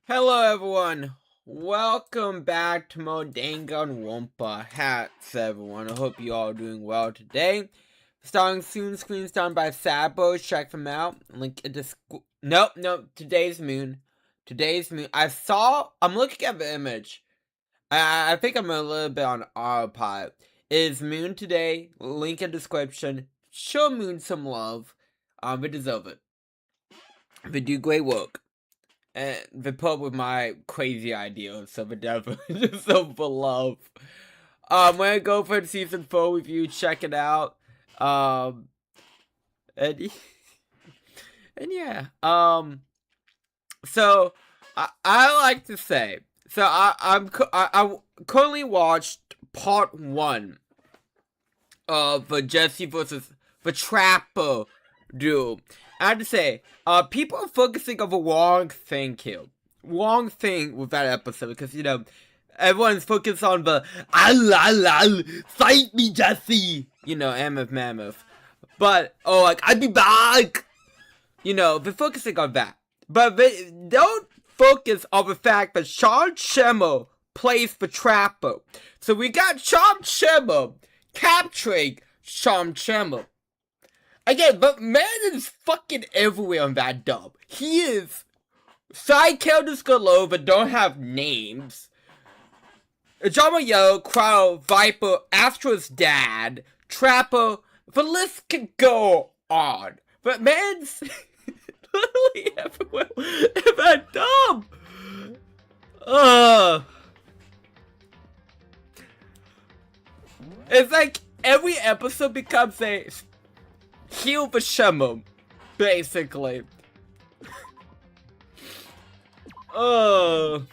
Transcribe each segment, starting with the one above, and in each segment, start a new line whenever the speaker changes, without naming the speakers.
Hello everyone, welcome back to more Danganronpa hats everyone. I hope you all are doing well today. Starting soon, screens done by Sabo, check them out. Link in the Nope, today's moon. I'm looking at the image. I think I'm a little bit on autopilot. It is moon today, link in description. Show moon some love. They deserve it. They do great work. And they put up with my crazy ideas, so the devil just so for love. We're gonna go for the season 4 review, check it out. And, and yeah. So I like to say, so I currently watched part 1 of the Jesse versus the Trapper duel. I have to say, people are focusing on the wrong thing here. Wrong thing with that episode, because, you know, everyone's focused on the, fight me, Jesse! You know, Mammoth. But, I'd be back! You know, they're focusing on that. But they don't focus on the fact that Sean Schemmel plays the Trapper. So we got Sean Schemmel capturing Sean Schemmel. Again, but man is fucking everywhere on that dub. He is side characters galore that don't have names. Jama Yo, Crow, Viper, Astra's dad, Trapper, the list can go on. But man's literally everywhere in that dub. It's like every episode becomes a heal the Schemmel, basically. But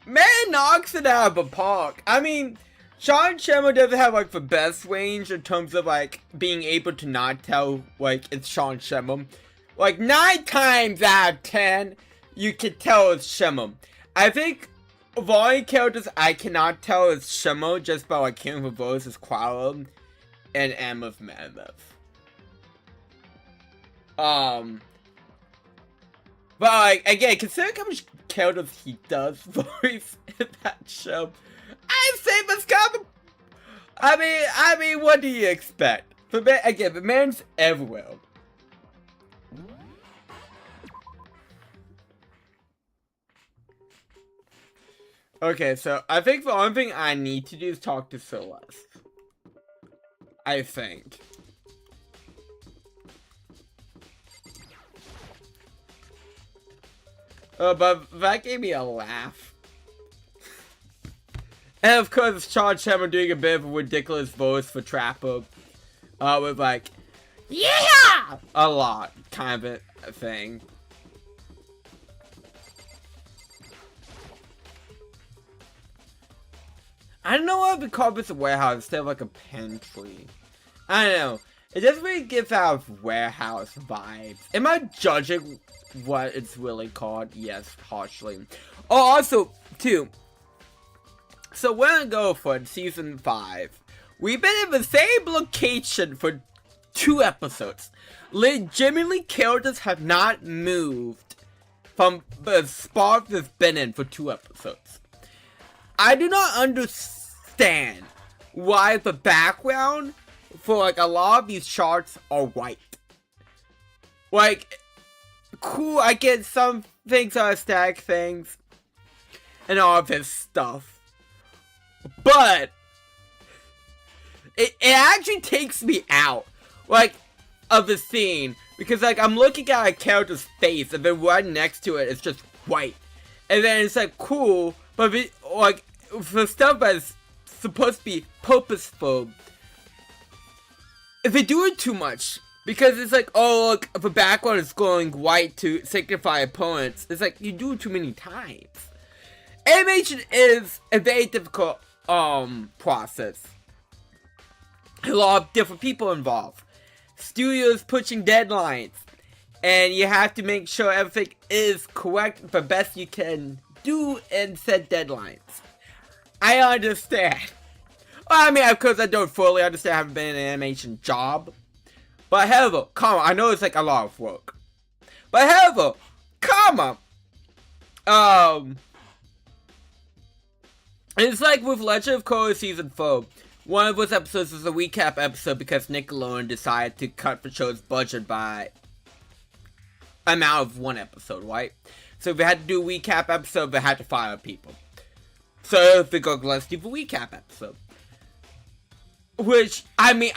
man knocks it out of the park. I mean, Sean Schemmel doesn't have like the best range in terms of like being able to not tell like it's Sean Schemmel. Like 9 times out of 10, you can tell it's Schemmel. I think of all the characters I cannot tell is Schemmel just by like hearing the voice is Qualo and Mammoth. But like again, considering how much characters he does voice in that show, I'd say that's kind of. I mean, what do you expect? But man, again, the man's everywhere. Okay, so I think the only thing I need to do is talk to Celeste. I think. But that gave me a laugh. And of course, Sean Schemmel doing a bit of a ridiculous voice for Trapper. With like, yeah! A lot, kind of a thing. I don't know why we call this a warehouse instead of like a pantry. I don't know. It doesn't really give out warehouse vibes. Am I judging what it's really called? Yes, harshly. Oh, also, too. So we're gonna go for season 5. We've been in the same location for 2 episodes. Legitimately, characters have not moved from the spot they've been in for 2 episodes. I do not understand why the background for like a lot of these charts are white. Like, cool, I get some things are static things and all of this stuff, but it actually takes me out, like, of the scene, because like I'm looking at a character's face and then right next to it it's just white, and then it's like cool, but like for stuff that's supposed to be purposeful, if they do it too much, because it's like, oh look, the background is glowing white to signify opponents, it's like you do it too many times. Animation is a very difficult process. A lot of different people involved. Studios pushing deadlines, and you have to make sure everything is correct the best you can do in said deadlines. I understand. Well, I mean, of course, I don't fully understand. I haven't been in an animation job. But however, comma, I know it's like a lot of work. But however, comma, it's like with Legend of Korra Season 4. One of those episodes was a recap episode because Nickelodeon decided to cut the show's budget by amount of one episode, right? So if they had to do a recap episode, they had to fire people. So they go, let's do the recap episode. Which, I mean,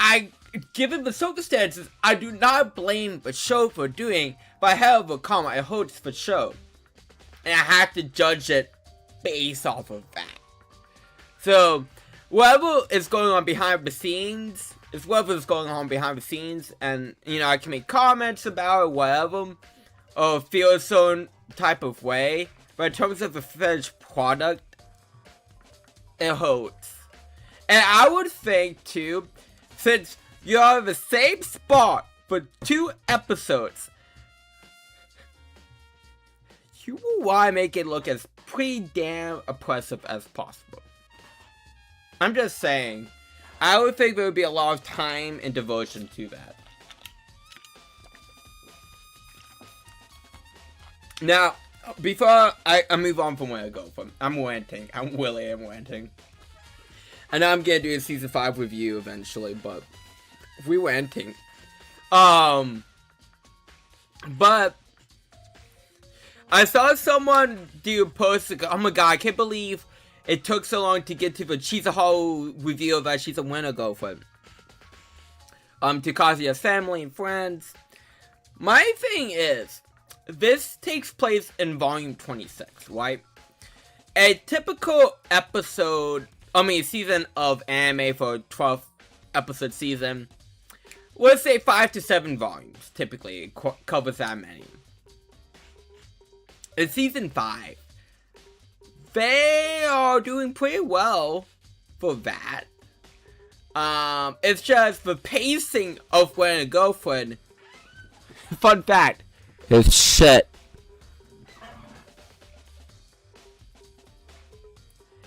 given the circumstances, I do not blame the show for doing, but however, comma, I host the show. And I have to judge it based off of that. So, whatever is going on behind the scenes, is whatever is going on behind the scenes, and, you know, I can make comments about it, whatever, or feel a certain type of way, but in terms of the finished product, it holds. And I would think, too, since you're in the same spot for 2 episodes, you will want to make it look as pretty damn oppressive as possible. I'm just saying, I would think there would be a lot of time and devotion to that. Now, before I move on from where I go from, I'm ranting. I really am ranting. I know I'm gonna do a season 5 review eventually, but we're ranting. But I saw someone do a post. Oh my god, I can't believe it took so long to get to the Chizahara reveal that she's a winner girlfriend. To Kazuya's family and friends. My thing is, this takes place in volume 26, right? A typical season of anime for a 12 episode season, let's say 5 to 7 volumes, typically it covers that many. In season 5, they are doing pretty well for that. It's just the pacing of When a Girlfriend. Fun fact, is shit.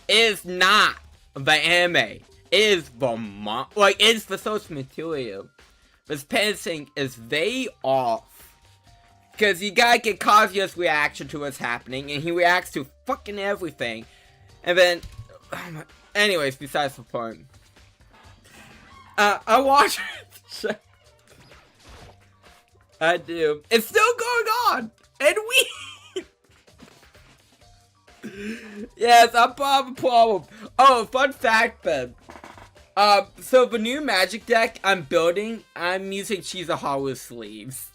Is not the anime. It is the it's the source material. This pacing is way off. Because you gotta get Kazuya's reaction to what's happening, and he reacts to fucking everything. And then, anyways, besides the point. I watch it. I do. It's still going on! And yes, I'm part of a problem. Oh, fun fact then. So the new magic deck I'm building, I'm using Chizahara's sleeves.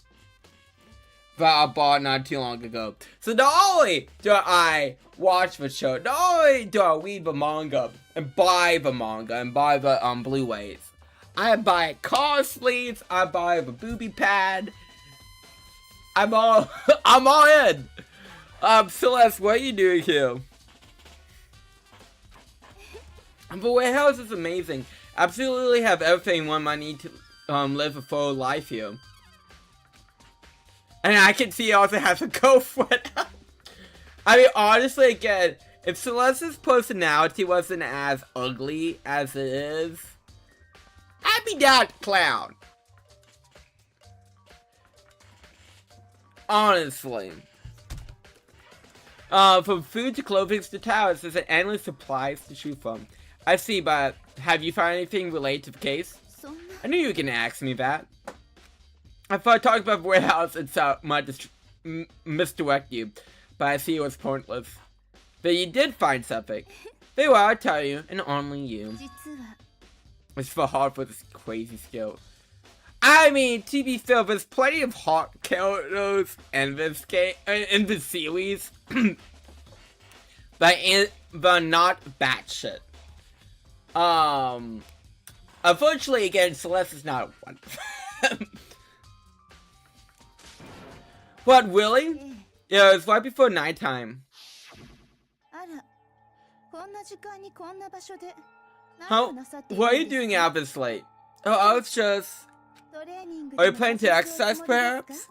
That I bought not too long ago. So not only do I watch the show, not only do I read the manga and buy the Blu-rays, I buy car sleeves, I buy the booby pad. I'm all in. Celeste, what are you doing here? The warehouse is amazing. Absolutely have everything one might need to live a full life here. And I can see he also has a girlfriend. I mean, honestly, again, if Celeste's personality wasn't as ugly as it is, I'd be down to clown. Honestly. From food to clothing to towels, there's an endless supplies to choose from. I see, but have you found anything related to the case? I knew you were gonna ask me that. I thought I talked about the warehouse and so might misdirect you, but I see it was pointless. But you did find something. Very well, I'll tell you, and only you. It's for hard for this crazy skill. I mean, to be fair, there's plenty of hot characters in this game, in this series, but not batshit. Unfortunately, again, Celeste is not one. What, really? Yeah, it's right before nighttime. How? What are you doing out this late? Oh, I was just... Are you planning to exercise, perhaps?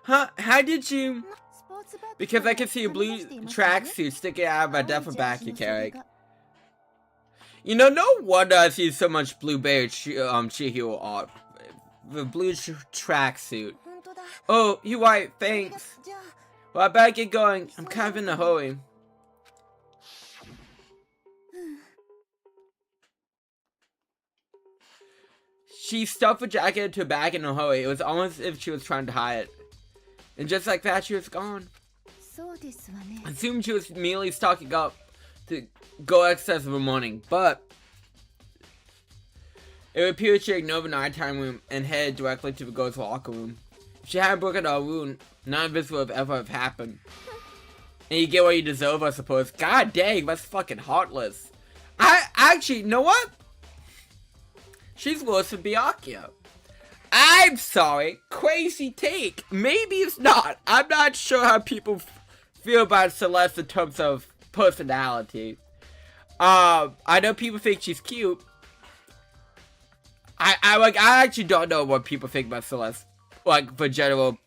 Huh? How did you... Because I can see a blue tracksuit sticking out of my duffel bag you carry. You know, no wonder I see so much Blueberry Chihiro art the blue tracksuit. Oh, you right, thanks. Well, I better get going. I'm kind of in a hurry. She stuffed the jacket into a bag in a hurry. It was almost as if she was trying to hide it. And just like that, she was gone. I assumed she was merely stocking up to go excess of a morning, but it would appear she ignored the nighttime room and headed directly to the girl's locker room. If she hadn't broken her wound, none of this would have ever happened. And you get what you deserve, I suppose. God dang, that's fucking heartless. Actually, you know what? She's worse than Byakuya. I'm sorry, crazy take. Maybe it's not. I'm not sure how people feel about Celeste in terms of personality. I know people think she's cute. I actually don't know what people think about Celeste. Like, the general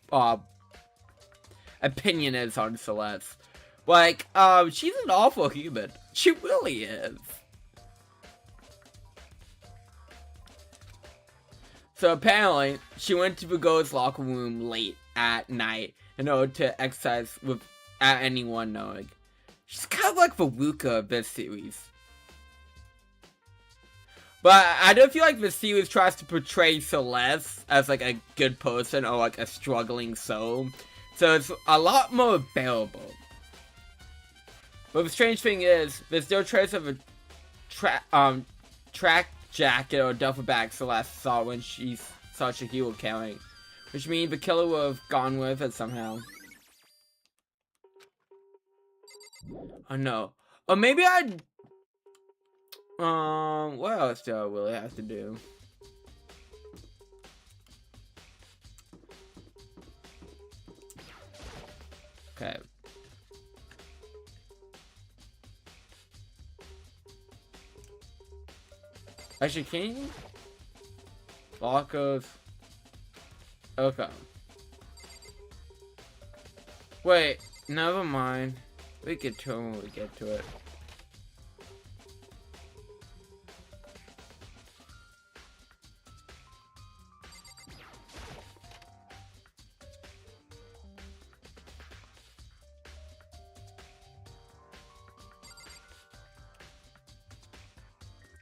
opinion is on Celeste. Like, she's an awful human. She really is. So apparently, she went to the girls' locker room late at night in order to exercise without anyone knowing. She's kind of like the Ruka of this series. But I don't feel like the series tries to portray Celeste as like a good person or like a struggling soul. So it's a lot more bearable. But the strange thing is, there's no trace of a track jacket or duffel bag Celeste saw when she saw Shihiro carrying. Which means the killer would have gone with it somehow. Oh no. Or maybe I'd... what else do I really have to do? Okay. Actually, can you? Lockers. Okay. Wait, never mind. We get to it when we get to it.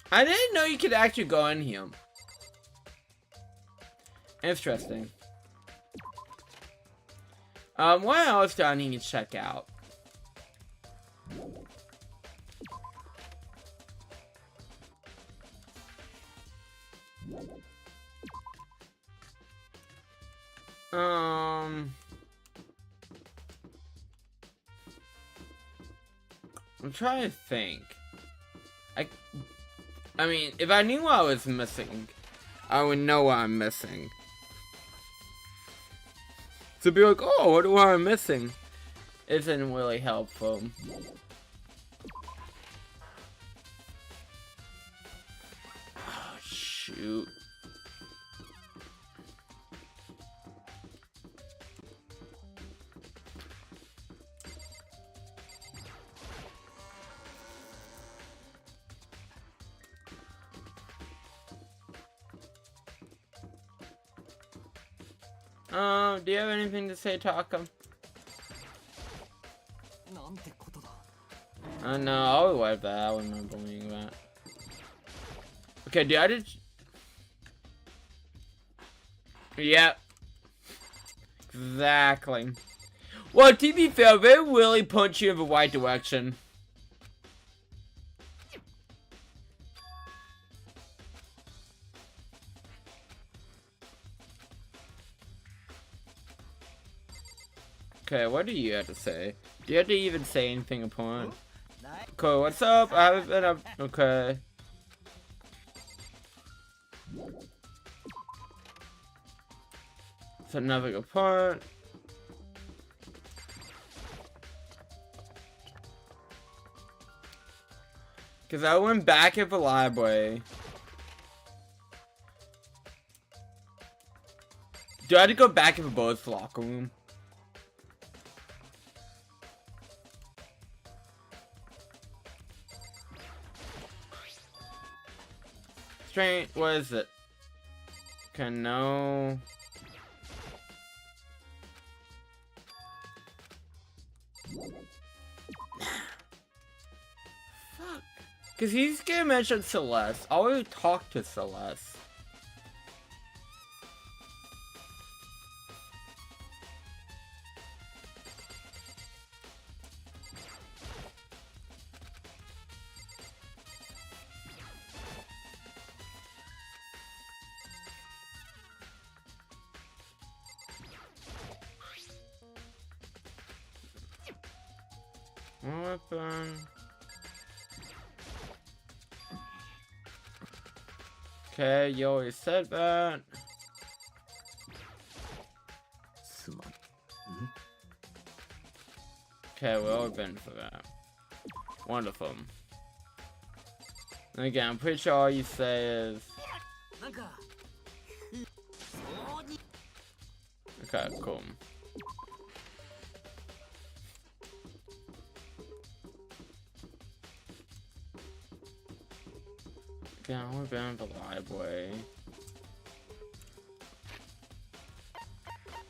I didn't know you could actually go in here. Interesting. What else do I need to check out? I'm trying to think. I mean, if I knew what I was missing, I would know what I'm missing. To be like, oh, what am I missing? Isn't really helpful. Oh, shoot. Do you have anything to say, Taka? No, I'll wipe that. I wouldn't remember believing that. Okay, dude, I just... Yep. Exactly. Well, to be fair, they really punch you in the right direction. Okay, what do you have to say? Do you have to even say anything important? Okay, what's up? I haven't been up. Okay. It's another good part. Because I went back at the library. Do I have to go back in the boys' locker room? What is it? Okay, no. Fuck. Because he's gonna mention Celeste. I already talked to Celeste. Weapon. Okay, you already said that. Okay, we're all been for that. Wonderful. And again, I'm pretty sure all you say is... Okay, cool. Yeah, we're been for the library.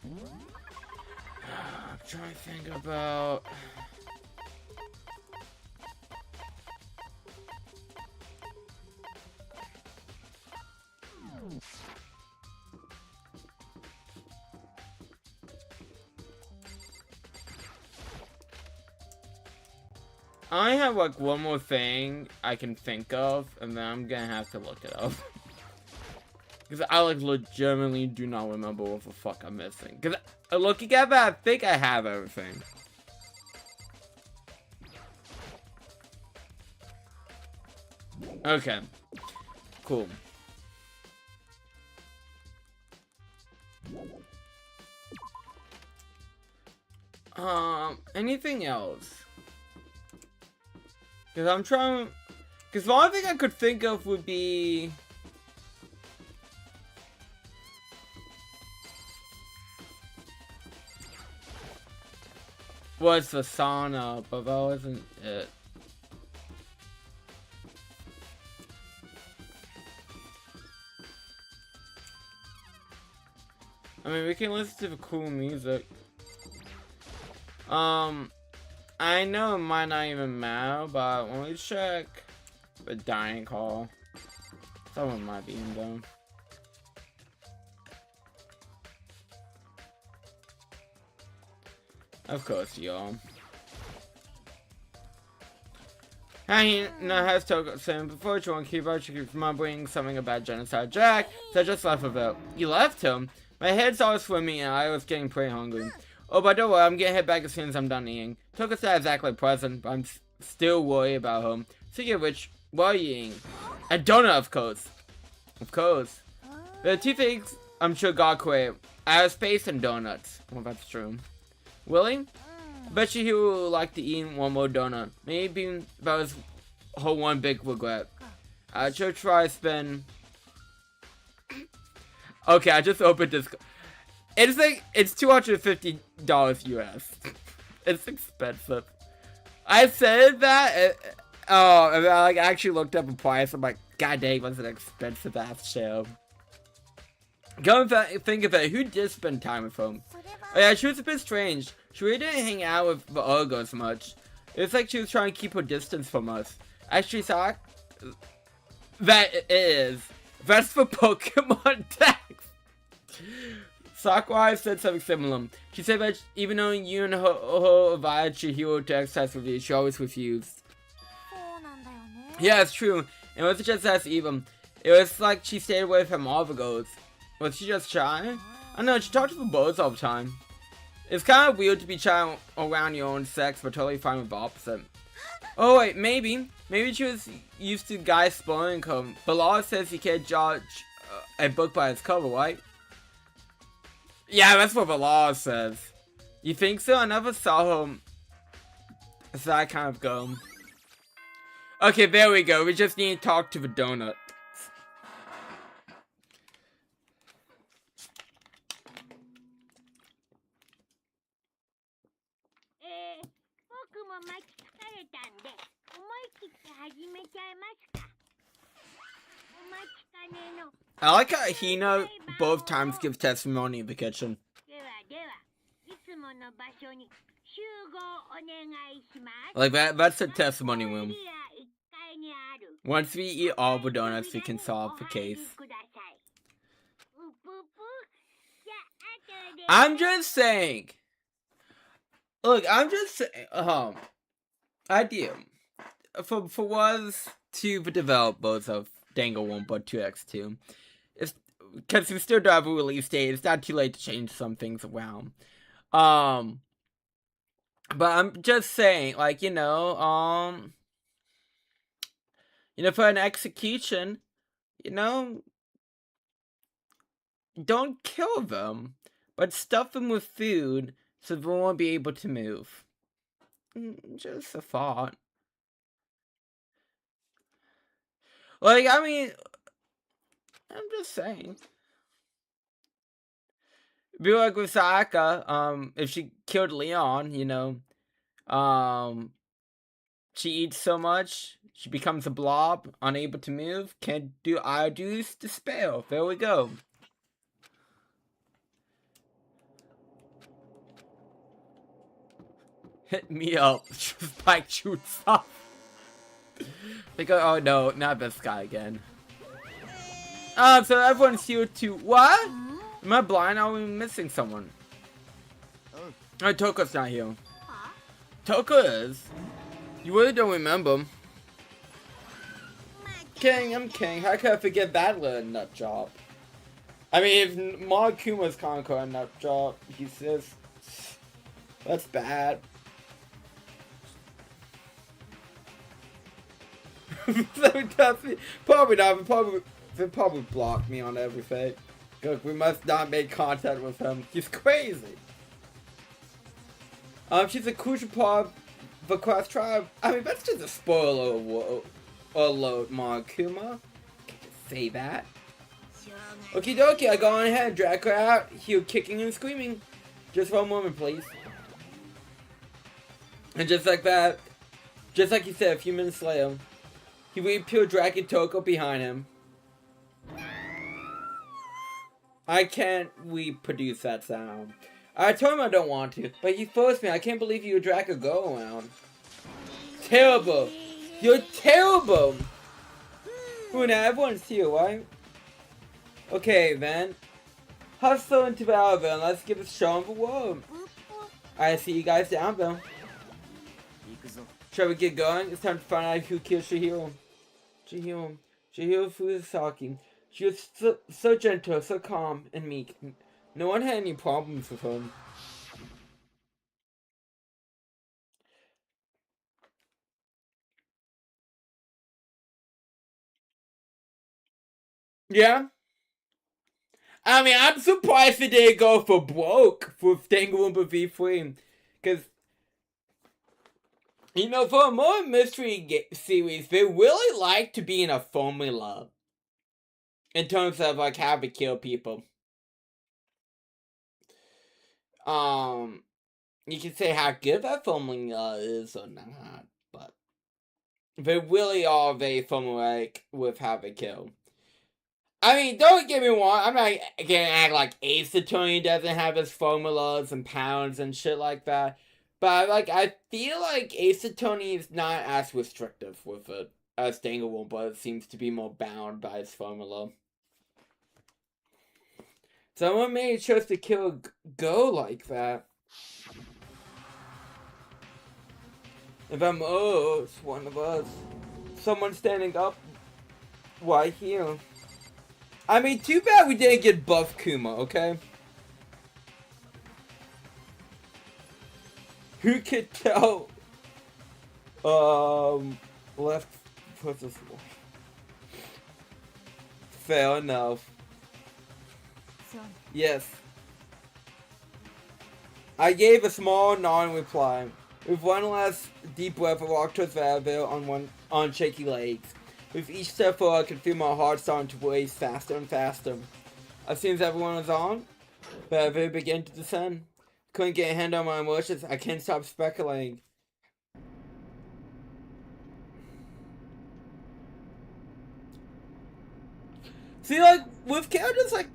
I'm trying to think about... I have like one more thing I can think of, and then I'm gonna have to look it up. Because I like legitimately do not remember what the fuck I'm missing. Because looking at that, I think I have everything. Okay. Cool. Anything else? Because I'm trying... Because the only thing I could think of would be... was the sauna, but that wasn't it. I mean, we can listen to the cool music. I know it might not even matter, but when we check the dining hall, someone might be in there. Of course, y'all. Hey, no, has Toko saying before you want to keep out, you keep remembering something about Genocide Jack, so I just left with it. You left him? My head's all swimming and I was getting pretty hungry. Oh, but don't worry, I'm gonna head back as soon as I'm done eating. Toko's not exactly present, but I'm still worried about him. Speaking of which, what are you eating? A donut, of course. Of course. The two things I'm sure God created. Outer space and donuts. Well, that's true. Willie? I bet you he would like to eat one more donut. Maybe that was her one big regret. She'll try spend... Okay, I just opened this... It's like, it's $250 US. It's expensive. I said that, oh, and I like actually looked up a price. I'm like, god dang, what's an expensive ass show. Go and think of it, who did spend time with him? Oh yeah, she was a bit strange. She really didn't hang out with the other girls much. It's like she was trying to keep her distance from us. Actually, Sock, that is. That's for Pokemon text. Sakurai said something similar. She said that even though you and her invited Chihiro to exercise with you, she always refused. Yeah, it's true. It wasn't just us even. It was like she stayed away from all the girls. Was she just shy? I know, she talked to the boys all the time. It's kind of weird to be shy around your own sex, but totally fine with the opposite. Oh wait, maybe. Maybe she was used to guys spoiling her. But law says you can't judge a book by its cover, right? Yeah, that's what the law says. You think so? I never saw him as that kind of girl. Okay, there we go. We just need to talk to the donut. I like how Hina both times give testimony in the kitchen. Like that's the testimony room. Once we eat all the donuts, we can solve the case. I'm just saying. Look, I'm just saying. Idea for was to the developers of Danganronpa 2x2. It's because we still don't have a release date. It's not too late to change some things around. But I'm just saying, like, for an execution, don't kill them, but stuff them with food so they won't be able to move. Just a thought. Like, I mean, I'm just saying. Be like with Sayaka, if she killed Leon, she eats so much, she becomes a blob, unable to move, can't do Iodus despair. There we go. Hit me up. Just like shoots off. Because, oh no, not this guy again. So everyone's here to what? Am I blind? Are we missing someone? Oh, Toko's not here. Toko is. You really don't remember him. King, I'm king. How could I forget that little nut job? I mean, if Markuma's Conquer a nut job, he says that's bad. Probably not. They probably blocked me on everything. Look, we must not make contact with him. He's crazy. She's a crucial part of the Quest tribe. I mean, that's just a spoiler alert, Markuma. Can't just say that. Okie dokie, I go on ahead, drag her out, heal kicking and screaming. Just for a moment, please. And just like that, just like he said a few minutes later, he reappeared, dragging Toko behind him. I can't reproduce that sound. I told him I don't want to, but he forced me. I can't believe you would drag a go around. Terrible. You're terrible. Ooh, now everyone's here, right? Okay, then. Hustle into the elevator and let's give it a show of the world. I see you guys down there. Shall we get going? It's time to find out who killed Chihiro. Chihiro Fusaki. She was so gentle, so calm, and meek. No one had any problems with her. Yeah? I mean, I'm surprised they didn't go for broke for Danganronpa V3. Because, for a more mystery series, they really like to be in a formula. In terms of, like, how to kill people. You can say how good that formula is or not, but they really are very formulaic with how they kill. I mean, don't get me wrong, I'm not gonna act like Ace Attorney doesn't have his formulas and pounds and shit like that. But, I feel like Ace Attorney is not as restrictive with it as Danganronpa. It seems to be more bound by his formula. Someone made a choice to kill Go like that. If I'm, it's one of us. Someone standing up. Why here? I mean, too bad we didn't get buff Kuma, okay? Who could tell? Left versus right. Fair enough. Yes. I gave a small non-reply. With one last deep breath, I walked towards the elevator on shaky legs. With each step forward, I could feel my heart starting to race faster and faster. As soon as everyone was on, the elevator began to descend. Couldn't get a hand on my emotions. I can't stop speculating. See, with characters like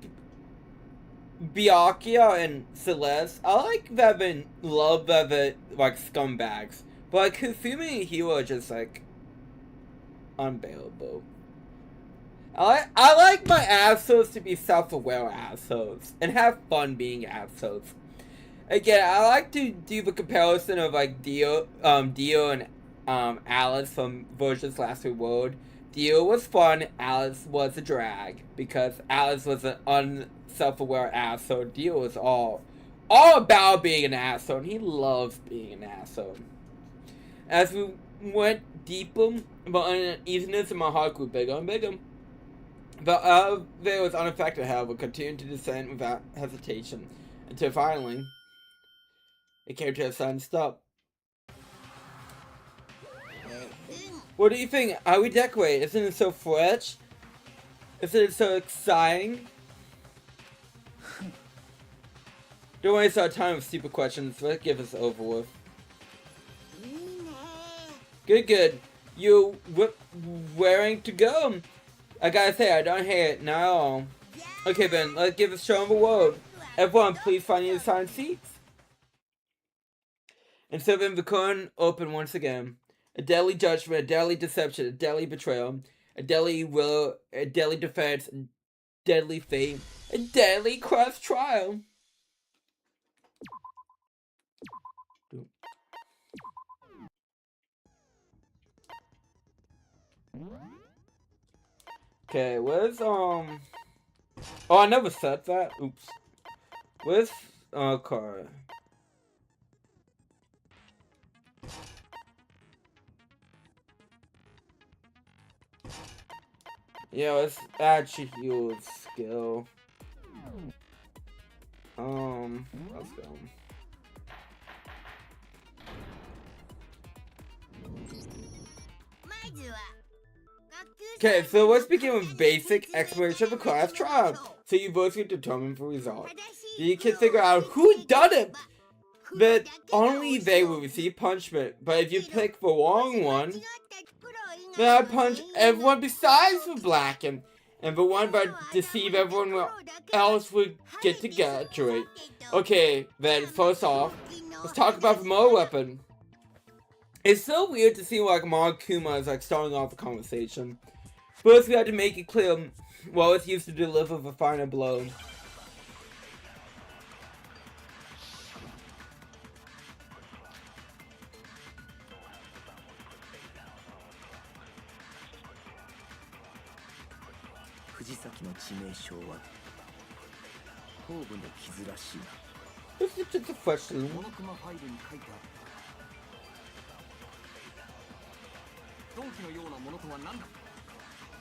Byakuya and Celeste, I like them and love them like scumbags. But like Kusumi and Hiro are just like unbearable. I like my assholes to be self-aware assholes and have fun being assholes. Again, I like to do the comparison of like Dio and Alice from Versus Last Reward. Dio was fun, Alice was a drag because Alice was an unself-aware asshole. Dio was all about being an asshole, and he loves being an asshole. As we went deeper, but uneasiness in my heart grew bigger and bigger. The there was unaffected, however, continued to descend without hesitation, until finally, it came to a sudden stop. What do you think? How we decorate? Isn't it so fresh? Isn't it so exciting? Don't waste our time with stupid questions. Let's get this over with. Good. You wearing to go? I gotta say, I don't hate it, not at all. Okay then, let's give this show the world. Everyone, please find your assigned seats. And so then the curtain opened once again. A deadly judgment, a deadly deception, a deadly betrayal, a deadly will, a deadly defense, a deadly fate, a deadly cross trial. Okay, where's Oh, I never said that. Oops. Where's car? Yeah, let's add Chihiro's skill. Let's go. Okay, so let's begin with basic exploration of the class trial. So you both can determine the result. You can figure out who done it, but only they will receive punishment. But if you pick the wrong one, then I punch everyone besides the black, and the one that deceive everyone else would get to graduate. Okay, then first off, let's talk about the Mo weapon. It's so weird to see like Marikuma is like starting off the conversation. First, we have to make it clear what it's used to deliver the final blow. This is just a question.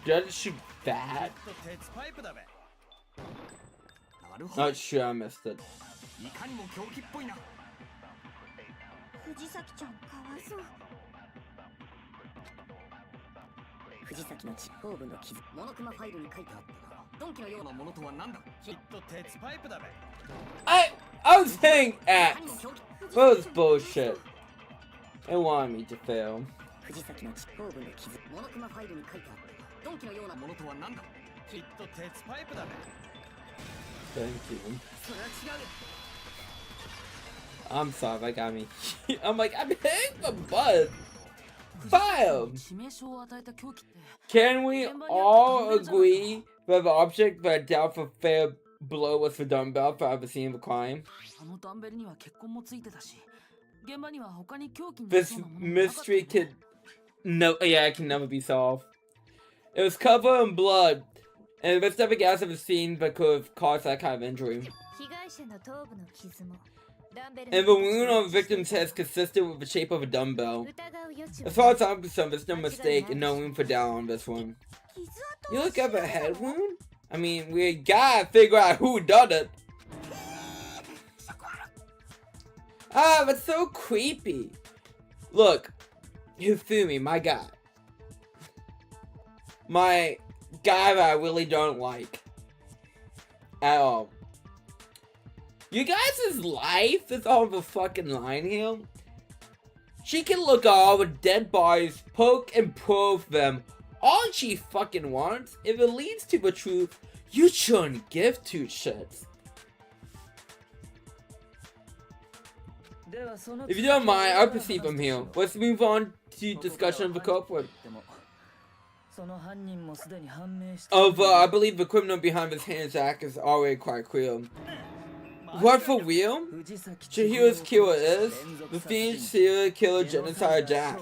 Did I just shoot that? Not sure, I missed it. I was saying X. That was bullshit. They wanted me to fail. Thank you. I'm sorry, that got me. I'm like, I'm hitting the butt. File. Can we all agree that the object that dealt for fair blow was the dumbbell for ever seeing the crime? This mystery can it can never be solved. It was covered in blood, and the specific gas of the scene that could have caused that kind of injury. And the wound on the victim's head is consistent with the shape of a dumbbell. As far as I'm concerned, there's no mistake and no room for doubt on this one. You look at the head wound? I mean, we gotta figure out who done it. Ah, that's so creepy. Look, Hifumi, my guy. My guy that I really don't like. At all. You guys' life is on the fucking line here. She can look at all the dead bodies, poke and probe them. All she fucking wants, if it leads to the truth, you shouldn't give two shits.
If you don't mind, I'll proceed from here. Let's move on to discussion of the culprit. I believe the criminal behind this hands is already quite clear. What for real? Chihiro's killer is the fiend serial killer Genocide Jack.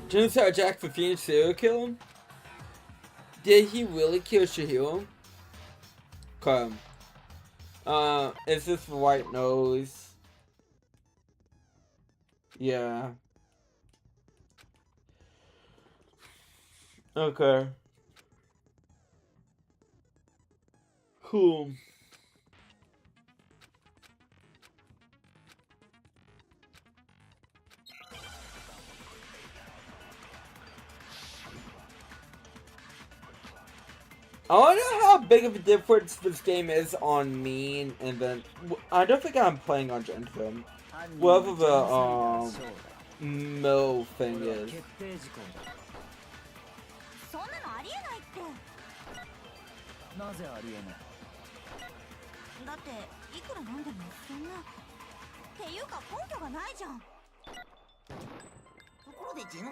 Genocide Jack, the fiend serial killer? Did he really kill Chihiro? Okay. Is this the white nose? Yeah. Okay. Cool. I wonder how big of a difference this game is on me, and then I don't think I'm playing on Gentrim. Whatever the mill thing is.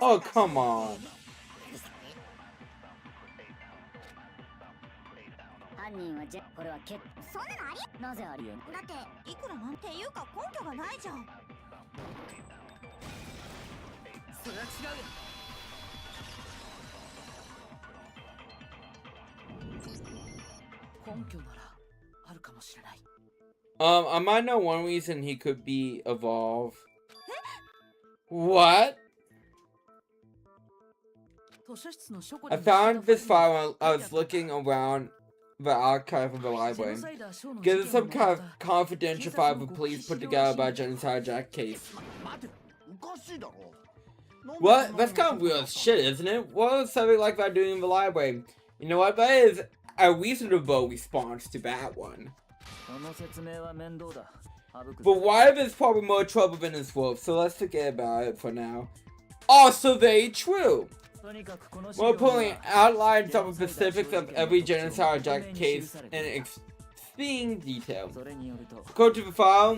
Oh, come on. I might know one reason he could be evolved. What? I found this file while I was looking around the archive of the library. Gives us some kind of confidential file the police put together about Genocide Jack case. What? That's kind of weird as shit, isn't it? What is something like that doing in the library? You know what? That is a reasonable response to that one. But Wyve is probably more trouble than his wolf, so let's forget about it for now. Also very true! More importantly, outlines some of the specifics of every Genocide Jack case in extreme detail. According to the file,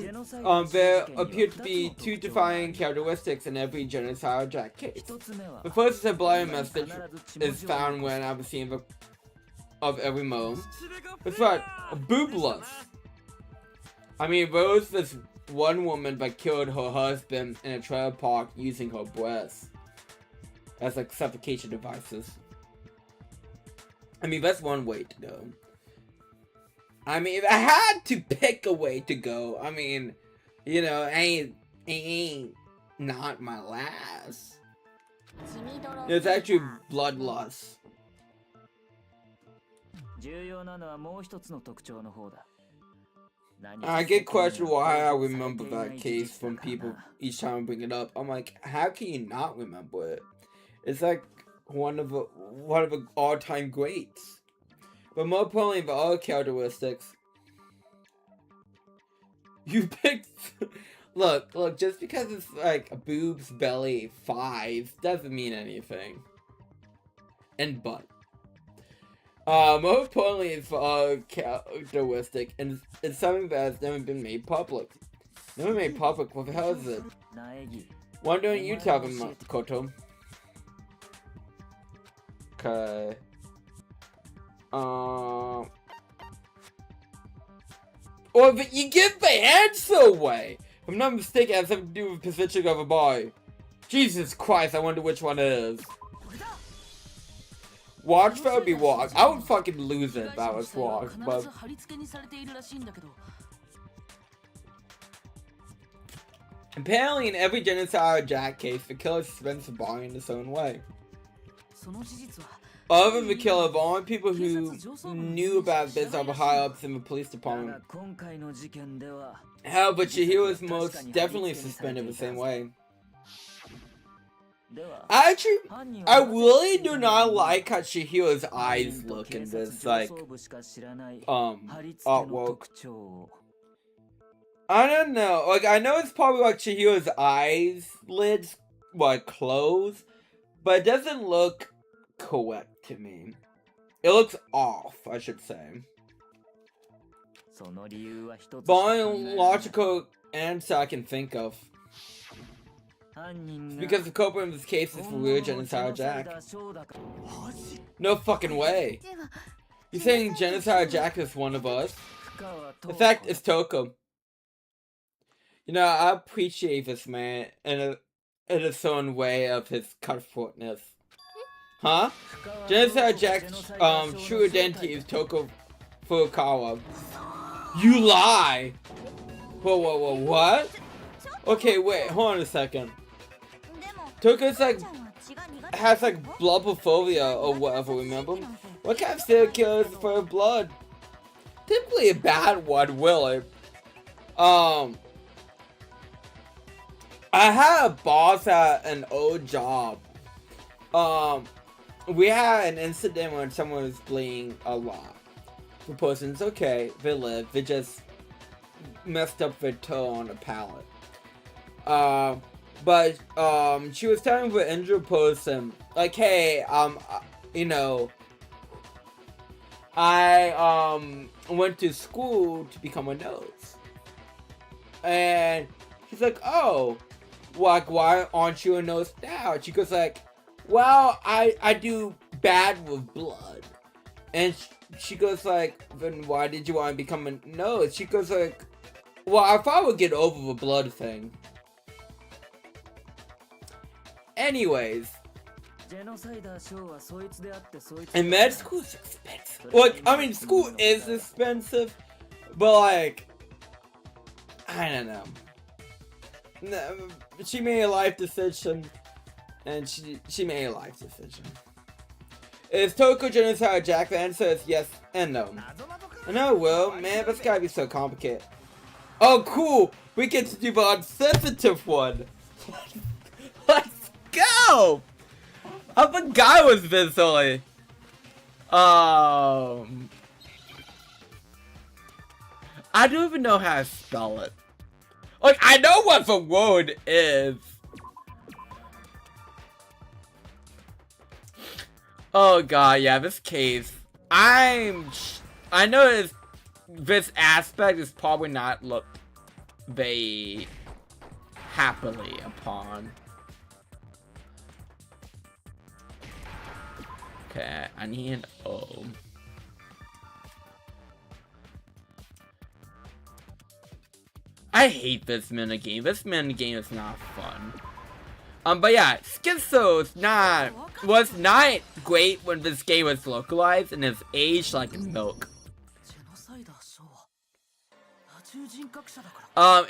there appear to be two defining characteristics in every Genocide Jack case. The first is a blurry message is found when at the scene of every mole. That's right, a boobless. I mean, there was this one woman that killed her husband in a trailer park using her breasts as like suffocation devices. I mean, that's one way to go. I mean, if I had to pick a way to go, I mean, you know, ain't not my last. It's actually bloodlust. I get questioned why I remember that case from people each time I bring it up. I'm like, how can you not remember it? It's like one of the all-time greats. But more importantly, the other characteristics. You picked. Look. Just because it's like a boobs, belly, 5 doesn't mean anything. And butt. More importantly, it's characteristic, and it's something that has never been made public. Never made public? What the hell is it? Why don't you tell them, Koto? Okay. Or but you give the answer away! If I'm not mistaken, it has something to do with the position of a boy. Jesus Christ, I wonder which one it is. Watch that would be walk. I would fucking lose it if that was walk, but apparently in every Genocide Jack case, the killer suspends the body in his own way. Other than the killer, the only people who knew about this are the high-ups in the police department. Hell, but Chihiro is most definitely suspended the same way. Actually, I really do not like how Chihiro's eyes look in this, like, artwork. I don't know, like, I know it's probably like Chihiro's eyelids, like, closed, but it doesn't look correct to me. It looks off, I should say. The only logical answer I can think of. Because the culprit in this case is for real Genocide Jack. No fucking way. You're saying Genocide Jack is one of us? In fact, it's Toko. You know, I appreciate this man in his own way of his cutthroatness. Huh? Genocide Jack's true identity is Toko Furukawa. You lie! Whoa, what? Okay, wait, hold on a second. Toko's like, has like bloodphobia or whatever, remember? What kind of serial killer is for blood? Typically a bad one, really. I had a boss at an old job. We had an incident when someone was bleeding a lot. The person's okay, they live, they just messed up their toe on a pallet. But she was telling the injured person, like, hey, you know, I, went to school to become a nurse. And she's like, oh, like, why aren't you a nurse now? She goes like, well, I do bad with blood. And she goes like, then why did you want to become a nurse? She goes like, well, I thought I would get over the blood thing. Anyways. And med school is expensive. Like, I mean, school is expensive, but like, I don't know. No, she made a life decision, and she made a life decision. Is Toko Genocide Jack? The answer is yes and no. No, Will, man, that's gotta be so complicated. Oh, cool! We get to do the unsensitive one! Let's go! I forgot it was visually. I don't even know how to spell it. Like, I know what the word is. Oh god, yeah, this case. I know this aspect is probably not looked very happily upon. Okay, I need an O. I hate this minigame. This minigame is not fun. But yeah, Schizo was not great when this game was localized and is aged like milk.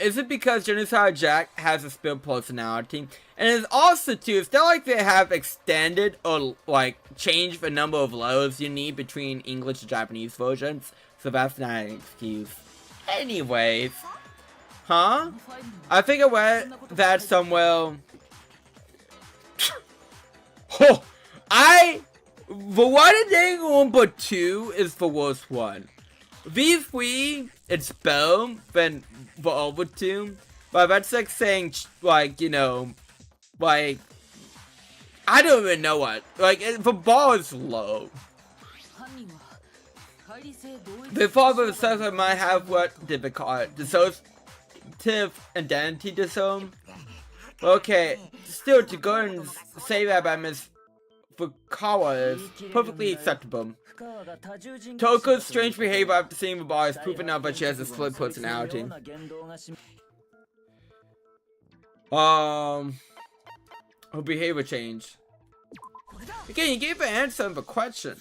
Is it because Genocide Jack has a split personality? And it's also too, it's not like they have extended or like changed the number of letters you need between English and Japanese versions, so that's not an excuse. Anyways, huh? I think I read that somewhere. Oh, the one in Danganronpa 2 is the worst one. V3, it's better than the other two, but that's like saying, like, you know, like, I don't even know what, like, the bar is low. The father says I might have, what did they call it, dissociative identity disorder. Okay, still to go and say that by Miss Furukawa is perfectly acceptable. Toko's strange behavior after seeing the bar is proven out that she has a split personality. Her behavior change. Again, you gave an answer on the question.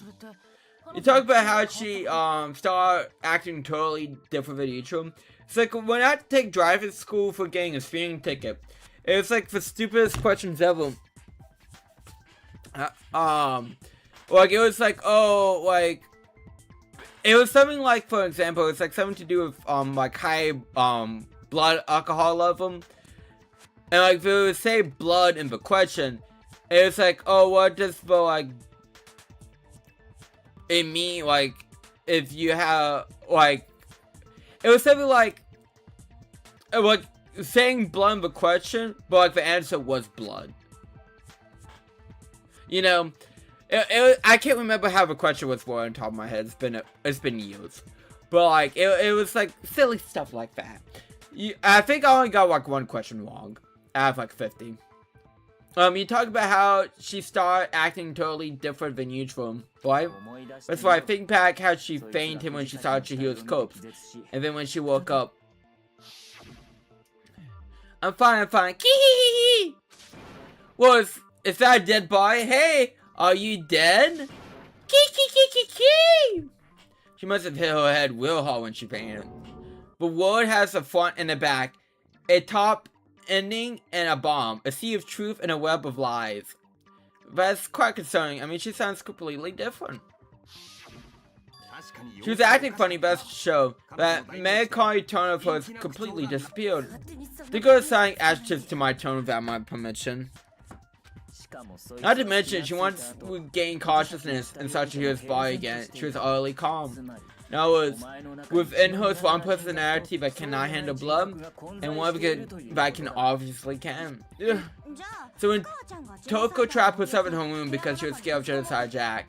You talk about how she started acting totally different than usual. It's like when I take driving school for getting a speeding ticket. It's like the stupidest questions ever. Like it was like, oh, like it was something like, for example, it's like something to do with like high blood alcohol level, and like they would say blood in the question. It was like, oh, what does the like it mean? Like if you have like, it was something like saying blood in the question, but like the answer was blood. You know, I can't remember how the question was for on top of my head. It's been years, but like it was like silly stuff like that.
I think I only got like one question wrong. I have like 50. You talk about how she started acting totally different than usual, right? That's why I think back how she fainted when she saw Chihiro's corpse, and then when she woke up. I'm fine. Kee. Well, is that a dead body? Hey, are you dead? Kee. She must have hit her head real hard when she fainted. The world has a front and a back, a top ending and a bomb, a sea of truth and a web of lies. That's quite concerning. I mean, she sounds completely different. She was acting funny, but that's to show that melancholy tone of hers completely disappeared. They go assigning adjectives to my tone without my permission. Not to mention, she once gained consciousness and saw Chihiro's body again. She was utterly calm. In other words, within her is one personality that cannot handle blood, and one that can obviously can. Ugh. So when Toko trapped herself in her room because she was scared of Genocide Jack,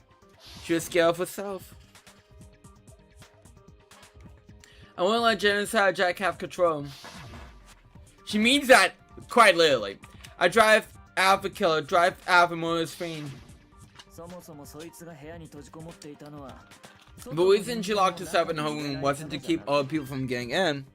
she was scared of herself. I won't let Genocide Jack have control. She means that quite literally. I drive out the killer, drive out the murderous fiend. The reason she locked herself in her room wasn't to keep other people from getting in.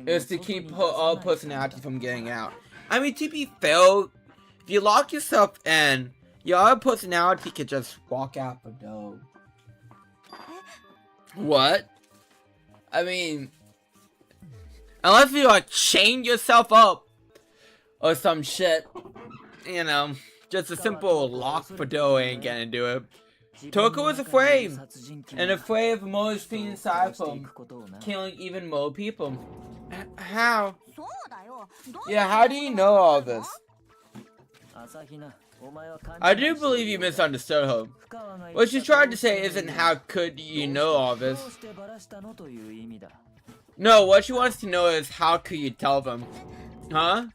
It was to keep her other personality from getting out. I mean, to be fair, if you lock yourself in, your other personality could just walk out the door. What? I mean, unless you like chain yourself up or some shit, you know, just a simple lock the door ain't gonna do it. Toko was afraid, and afraid of Mo's being inside of him, killing even more people. How? Yeah, how do you know all this? I do believe you misunderstood her. What she tried to say isn't how could you know all this. No, what she wants to know is how could you tell them? Huh?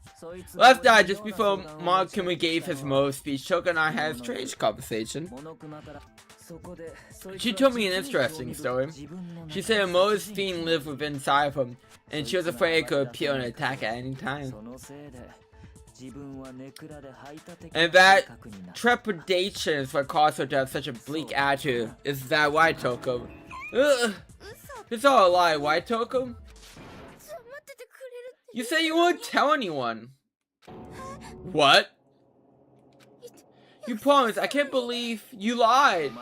Last night, just before Monokuma gave his Mo speech, Toko and I had a strange conversation. She told me an interesting story. She said a Mo's fiend lived within inside of him, and she was afraid it could appear and attack at any time. And that trepidation is what caused her to have such a bleak attitude. Is that why, Toko? Ugh. It's all a lie, why, Toko? You said you won't tell anyone. What? You promised. I can't believe you lied.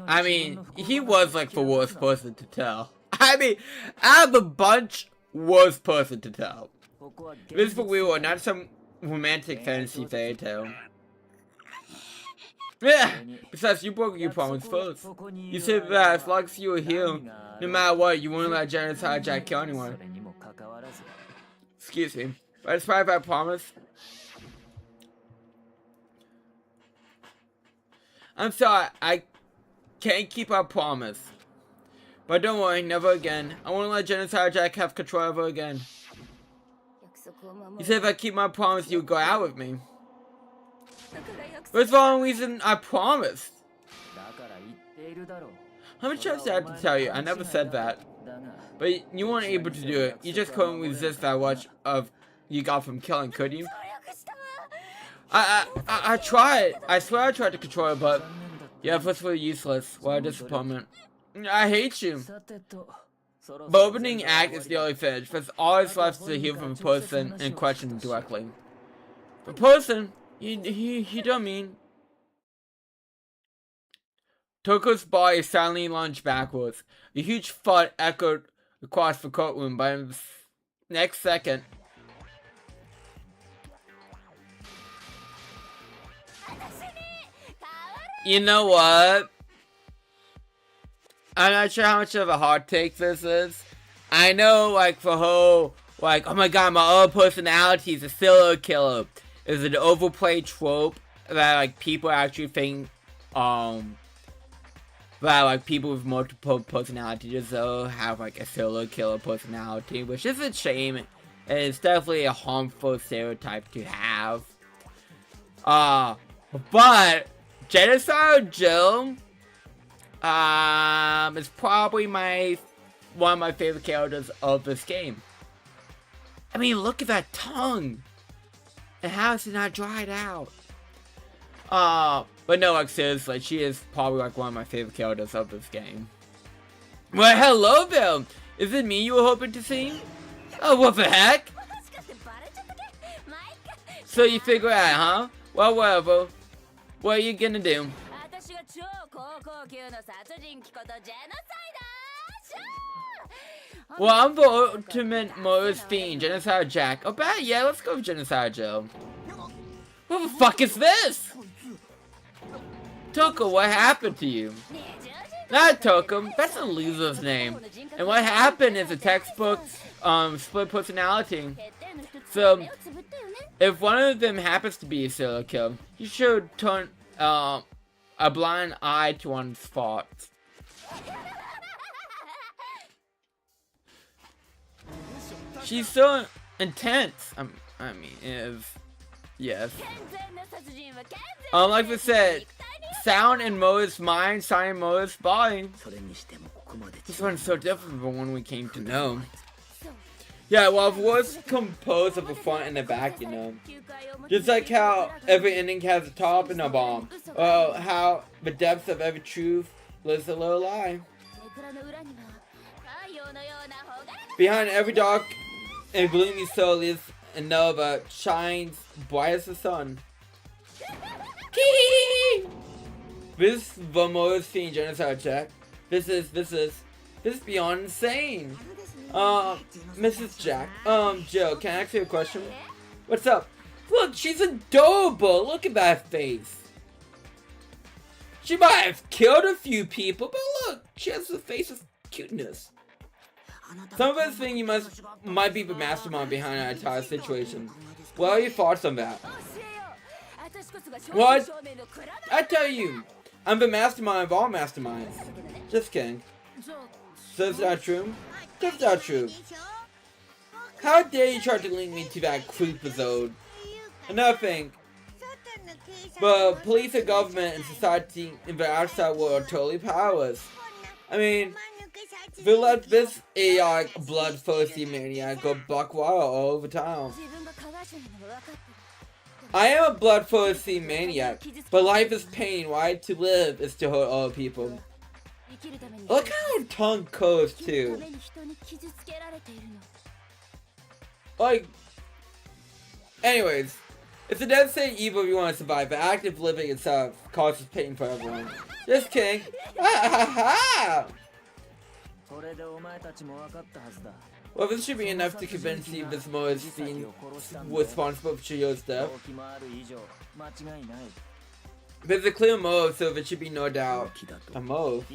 I mean, he was like the worst person to tell. I mean, out of the bunch, worst person to tell. This is for real, not some romantic fantasy fairy tale. Yeah. Besides, you broke your promise first. You said that as long as you were here, no matter what, you wouldn't let Genocide Jack kill anyone. Excuse me. But despite that promise, I'm sorry, I can't keep our promise. But don't worry, never again. I won't let Genocide Jack have control ever again. You said if I keep my promise, you would go out with me. That's the wrong reason I promised. How many times did I have to tell you? I never said that. But you weren't able to do it. You just couldn't resist that much of you got from killing, could you? I tried. I swear I tried to control it, but yeah, this was useless. What a disappointment. I hate you. The opening act is nearly finished. There's always left to hear from the person in question directly. The person? You don't mean... Toko's body silently lunged backwards. A huge thud echoed across the courtroom, but in the next second... You know what? I'm not sure how much of a hard take this is. I know, like, the whole, like, oh my god, my other personality is a serial killer is an overplayed trope that, like, people actually think, that, like, people with multiple personalities have, like, a serial killer personality, which is a shame, and it's definitely a harmful stereotype to have. But Genocide Jill, It's probably one of my favorite characters of this game. I mean, look at that tongue. And how is it not dried out? But no, like seriously, she is probably like one of my favorite characters of this game. Well, hello there. Is it me you were hoping to see? Oh, what the heck? So you figure out, huh? Well, whatever. What are you gonna do? Well, I'm the ultimate Morris fiend, Genocide Jack. Oh, bad, yeah, let's go with Genocide Joe. What the fuck is this? Toko, what happened to you? Not Toko, that's a loser's name. And what happened is a textbook split personality. So, if one of them happens to be a serial killer, you should turn a blind eye to one's thoughts. She's so intense. I mean, yes. Like I said, sound in Mo's mind, sound in Mo's body. This one's so different from when we came to know. Yeah, well, it was composed of the front and the back, you know. Just like how every ending has a top and a bottom. Well, how the depths of every truth lives a little lie. Behind every dark and gloomy soul is a nova shines bright as the sun. This is the most seen Genocide Jack. This is beyond insane. Mrs. Jack. Joe, can I ask you a question? What's up? Look, she's adorable. Look at that face. She might have killed a few people, but look, she has the face of cuteness. Some of us think you might be the mastermind behind our entire situation. What are your thoughts on that? What? I tell you, I'm the mastermind of all masterminds. Just kidding. So it's not true? That's not true. How dare you try to link me to that creepazode? Another thing. But police and government and society in the outside world are totally powerless. I mean, they let this AI bloodthirsty maniac go buck wild all over town. I am a bloodthirsty maniac, but life is pain, right? To live is to hurt other people. Look how her tongue curves too. Like, anyways, it's a devastating evil if you want to survive, but active living itself causes pain for everyone. Just kidding. Well, this should be enough to convince you this Mo is being responsible for Chiyo's death. There's a clear motive, so there should be no doubt. A motive?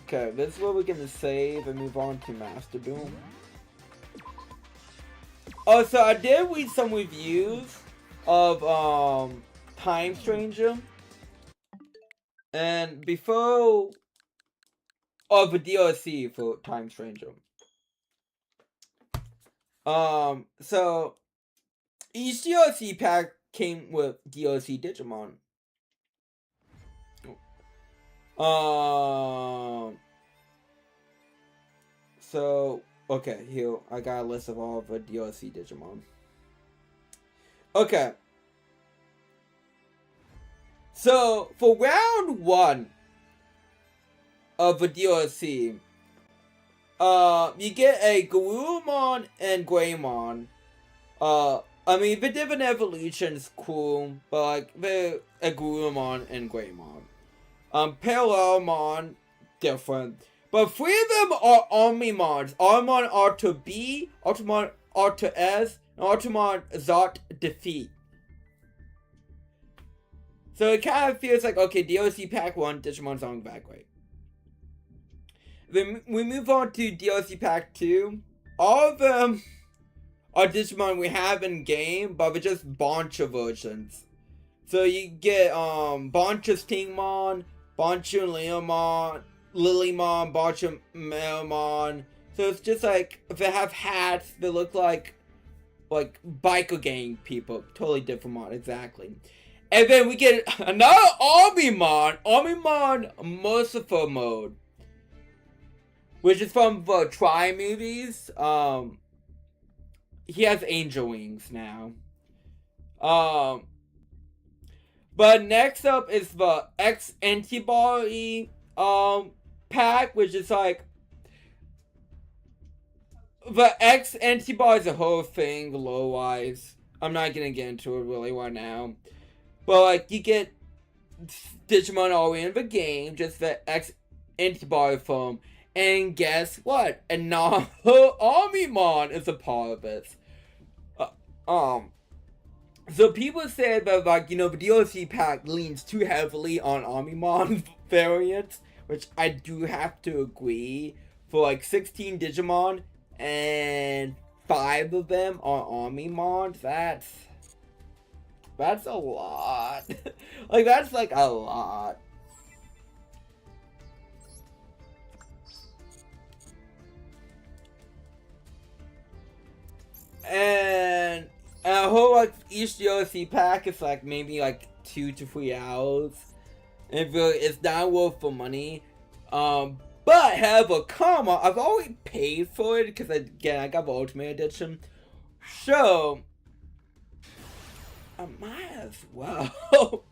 Okay, this is what we're gonna save and move on to Master Doom. Oh, so I did read some reviews of Time Stranger. And before of a DLC for Time Stranger. So each DLC pack came with DLC Digimon. So okay, here I got a list of all the DLC Digimon. Okay. So for round 1 of the DLC, you get a Garurumon and Greymon. I mean, the different evolution's cool, but like, they're a Garurumon and Greymon. Parallelmon, different. But 3 of them are Omnimons. Omnimon are to B, Ultramon are to S, and Ultramon Zot Defeat. So it kind of feels like, okay, DLC Pack 1, Digimon's on the back right. Then we move on to DLC Pack 2. All of them are Digimon we have in game, but they're just Boncha versions. So you get Boncha's Tingmon, Boncha Leomon, Lilymon, Boncha Melmon. So it's just like, they have hats, they look like biker gang people. Totally different mod, exactly.
And then we get another Omimon Merciful Mode, which is from the Try movies. He has angel wings now. But next up is the X Antibody pack, which is like the X Antibody is a whole thing lore wise. I'm not gonna get into it really right now. But like you get Digimon all in the game, just the X Antibody form. And guess what? And now Omimon is a part of it. So people say that, like, you know, the DLC pack leans too heavily on Omimon variants, which I do have to agree. For like 16 Digimon and 5 of them are Omimon, that's a lot. Like, that's like a lot. And I hope like each DLC pack is like maybe like 2 to 3 hours. And it's not worth the money. But however, Karma, I've already paid for it because again I got the Ultimate Edition. So I might as well.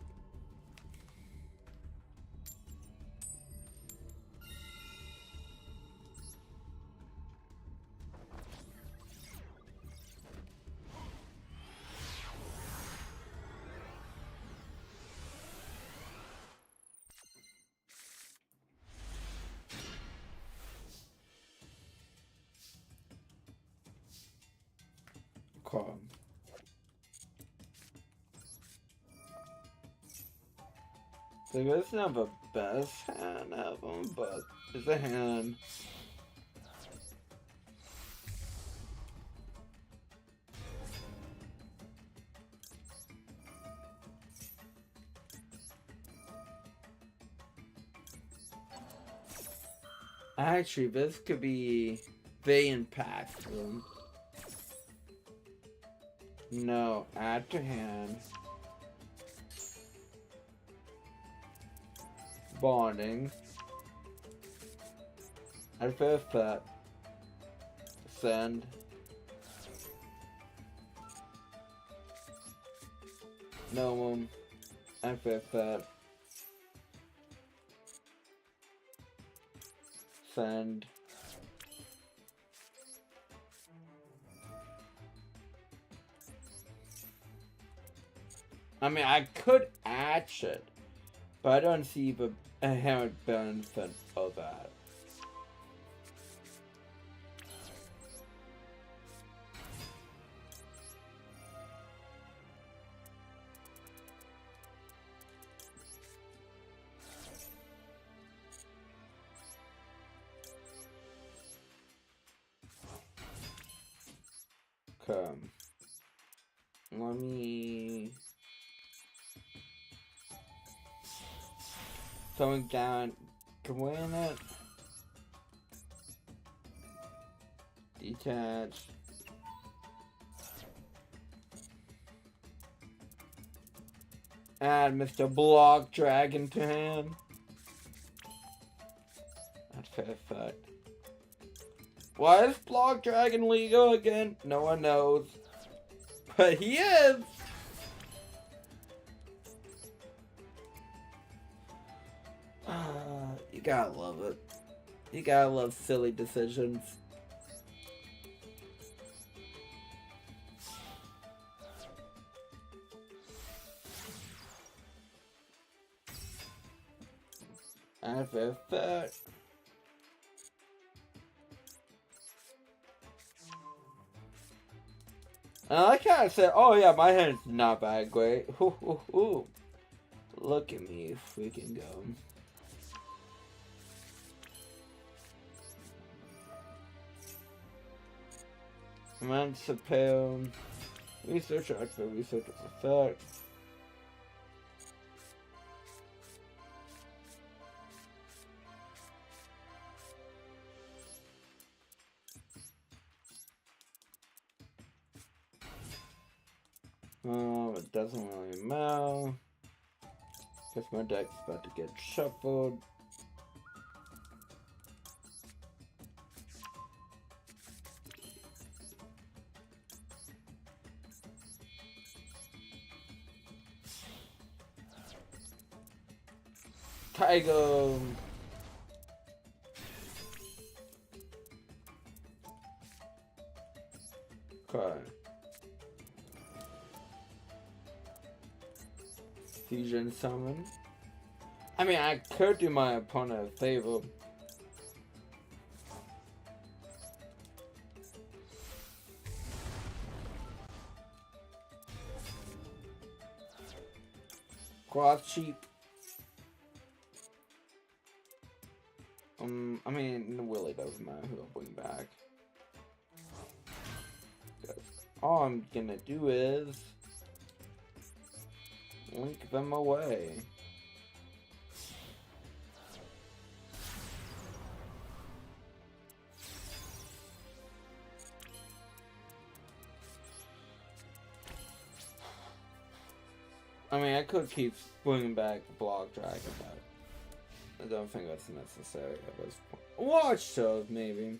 Calm. So it's not the best hand of them, but it's a hand. Actually, this could be very impactful. No, add to hand. Bonding. Add for effect. Send. No one. Add for effect. Send. I mean, I could atch it, but I don't see the inherent benefit of that. Come. Let me... Going down, can we in it? Detach. Add Mr. Block Dragon to him. That's perfect. Why is Block Dragon legal again? No one knows. But he is! You gotta love it. You gotta love silly decisions. I feel fat. And I like how I said, oh yeah, my hand's not that great. Ooh, ooh, ooh. Look at me freaking go. Emancipate. Research active, research effect. doesn't really matter. Guess my deck's about to get shuffled. Tiger. Okay. Fusion summon. I mean, I could do my opponent a favor. Cross cheap. I mean, it really doesn't matter who I bring back. All I'm gonna do is link them away. I mean, I could keep bringing back Block Dragon, but I don't think that's necessary at this point. Watch shows, maybe.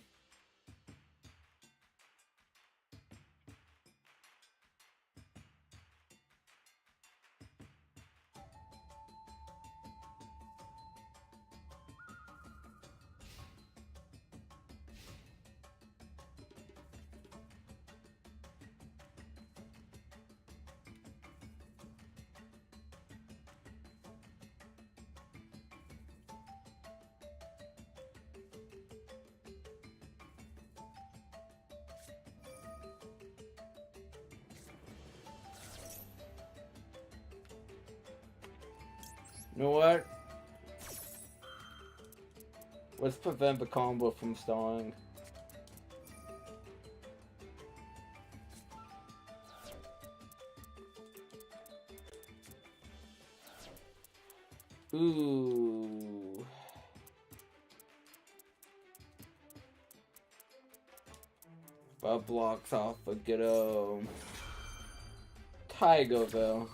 You know what? Let's prevent the combo from stalling. Ooh. That blocks off a ghetto. Tigerville.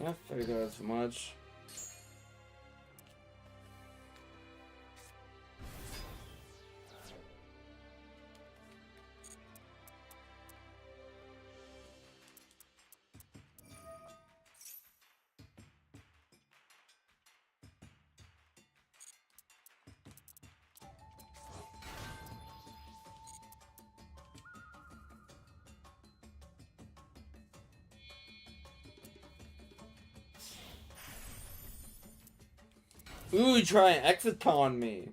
I figured as much. Ooh, try and exit on me.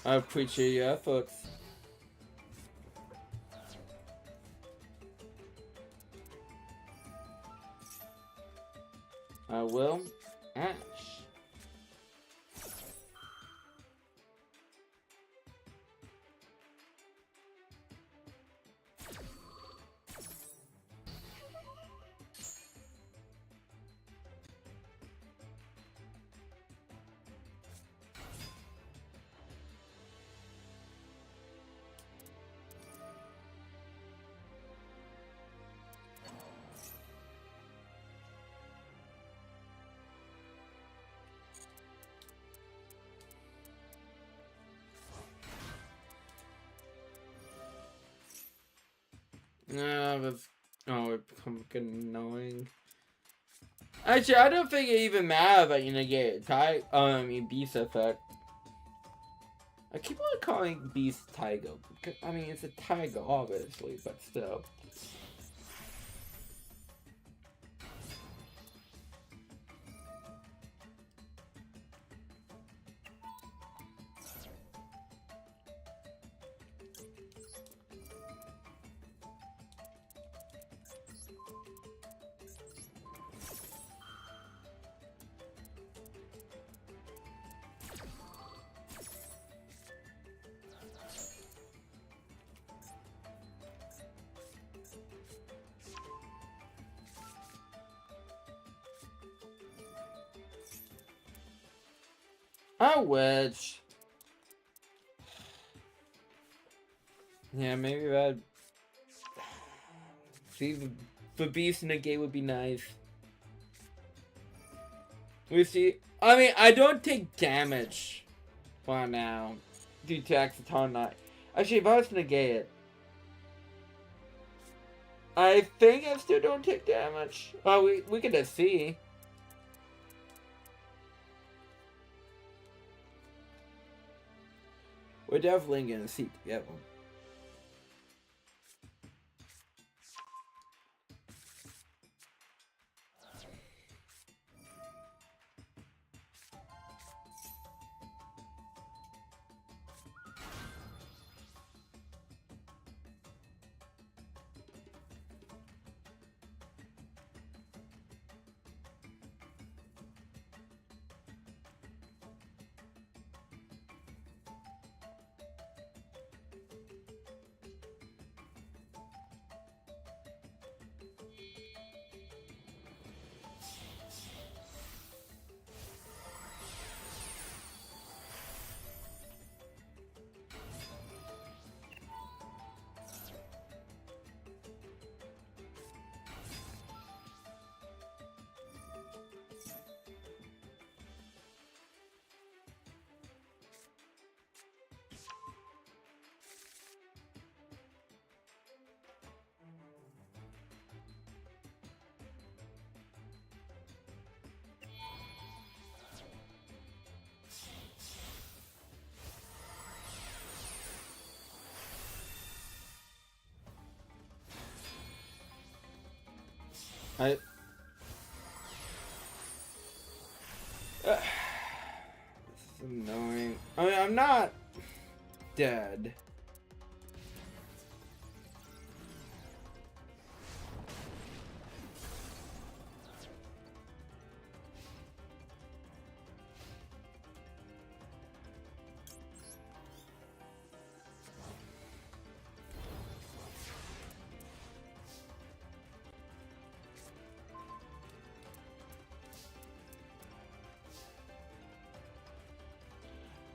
I appreciate your efforts. I will. Ash. No, that's it becomes annoying. Actually, I don't think it even matters that you negate Beast effect. I keep on calling Beast Tiger because I mean it's a tiger, obviously, but still. I wish. Yeah, maybe that. See, the beast negate would be nice. We see. I mean, I don't take damage. For now, due to Axaton not. Actually, if I was to negate it, I think I still don't take damage. Well, we can just see. We're definitely gonna see together. This is annoying. I mean, I'm not dead.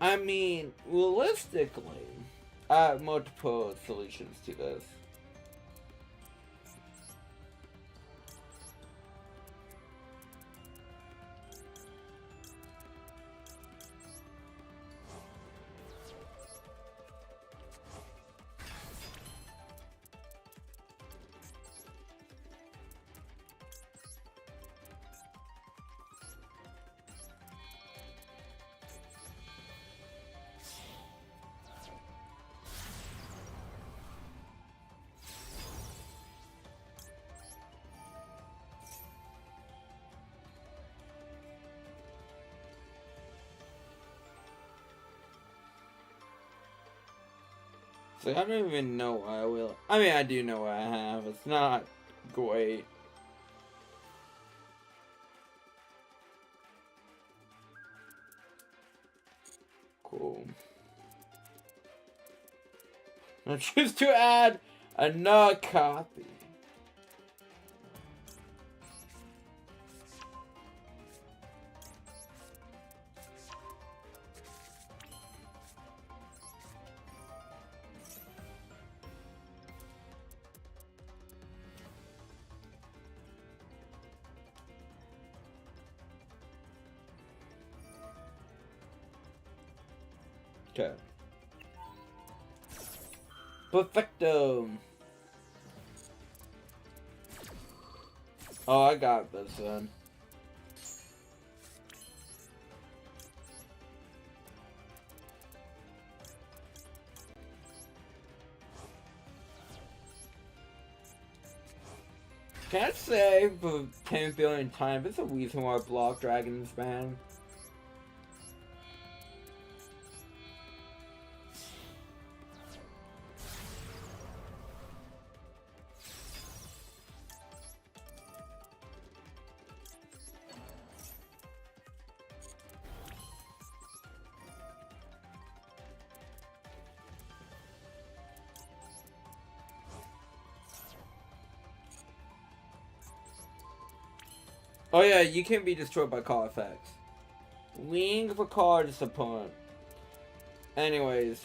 I mean, realistically, I have multiple solutions to this. So I don't even know what I will. I mean, I do know what I have. It's not great. Cool. I choose to add another copy. Okay. Perfecto. Oh, I got this one. Can't say for 10 billion times, it's a reason why I block dragons, man. Oh yeah, you can't be destroyed by call effects. Leaning for cards opponent. Anyways.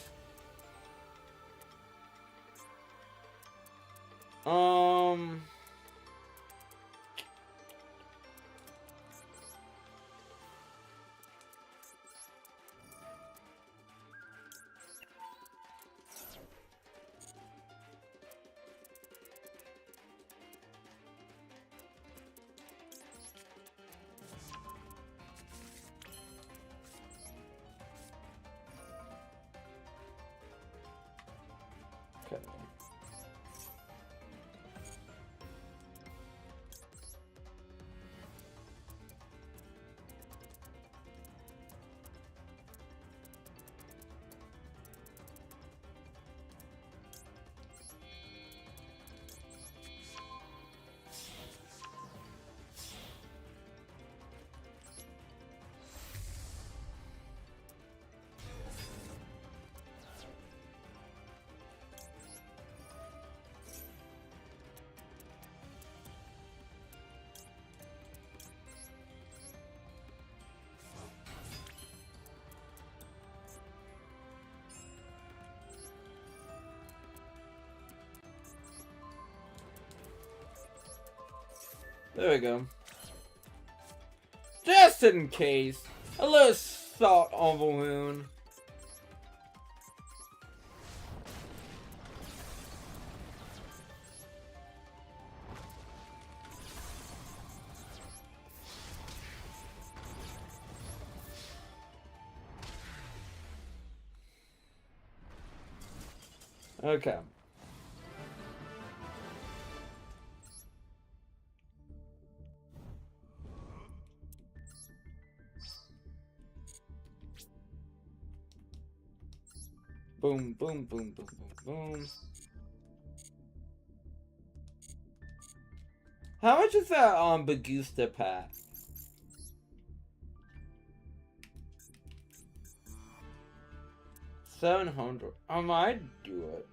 Okay. There we go. Just in case. A little salt on the wound. Okay. Boom, boom, boom, boom, boom, boom. How much is that Bagusta pack? $700. I might do it.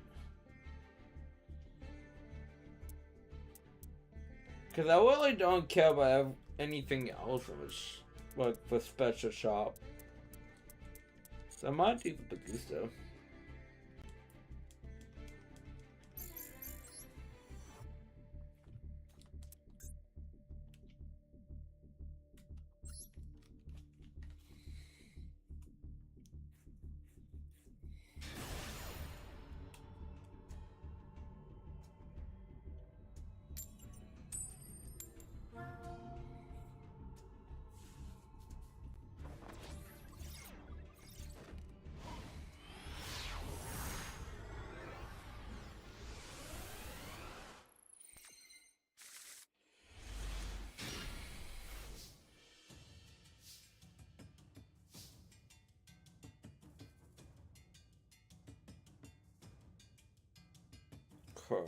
Cause I really don't care about anything else in this, like the special shop. So I might do the Bagusta. Okay.